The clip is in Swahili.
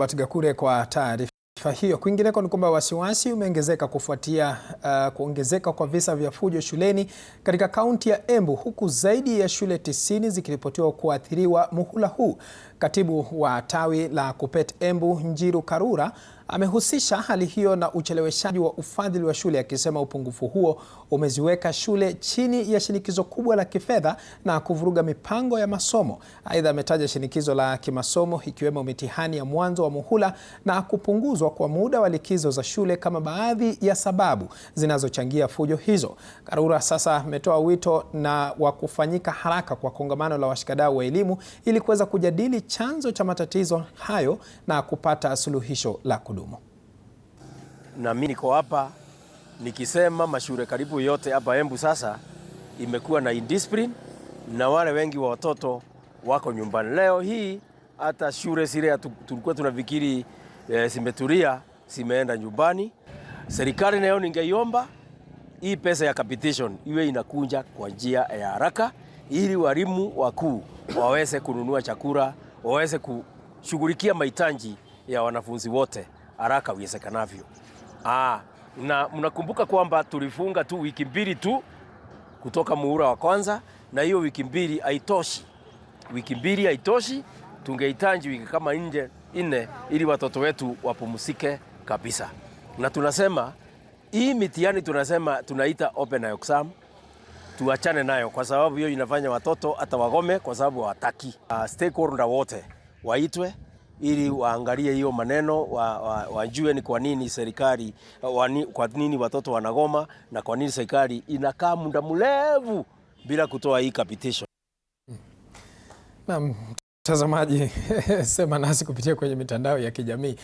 Gakure kwa taarifa hiyo. Kwingineko ni kwamba wasiwasi umeongezeka kufuatia kuongezeka kwa visa vya fujo shuleni katika kaunti ya Embu, huku zaidi ya shule 90 zikiripotiwa kuathiriwa muhula huu. Katibu wa tawi la Kuppet Embu, Njiru Karura, amehusisha hali hiyo na ucheleweshaji wa ufadhili wa shule, akisema upungufu huo umeziweka shule chini ya shinikizo kubwa la kifedha na kuvuruga mipango ya masomo. Aidha, ametaja shinikizo la kimasomo ikiwemo mitihani ya mwanzo wa muhula na kupunguzwa kwa muda wa likizo za shule kama baadhi ya sababu zinazochangia fujo hizo. Karura sasa ametoa wito wa kufanyika haraka kwa kongamano la washikadau wa elimu ili kuweza kujadili chanzo cha matatizo hayo na kupata suluhisho la kudumu. Na mimi niko hapa nikisema mashule karibu yote hapa Embu sasa imekuwa na indiscipline na wale wengi wa watoto wako nyumbani. Leo hii hata shule zile tulikuwa tunafikiri zimetulia zimeenda nyumbani. Serikali nayo ningeiomba hii pesa ya capitation iwe inakuja kwa njia ya haraka ili walimu wakuu waweze kununua chakula, waweze kushughulikia mahitaji ya wanafunzi wote haraka iwezekanavyo. Na mnakumbuka kwamba tulifunga tu wiki mbili tu kutoka muhula wa kwanza, na hiyo wiki mbili haitoshi. Wiki mbili haitoshi, tungehitaji wiki kama nne ili watoto wetu wapumzike kabisa. Na tunasema hii mitihani tunaita open exam, tuachane nayo kwa sababu hiyo inafanya watoto hata wagome kwa sababu hawataki. Stakeholder wote waitwe ili waangalie hiyo maneno, wajue ni kwa nini serikali, kwa nini watoto wanagoma na kwa nini serikali inakaa muda mrefu bila kutoa hii capitation. Naam, mtazamaji, sema nasi kupitia kwenye mitandao ya kijamii.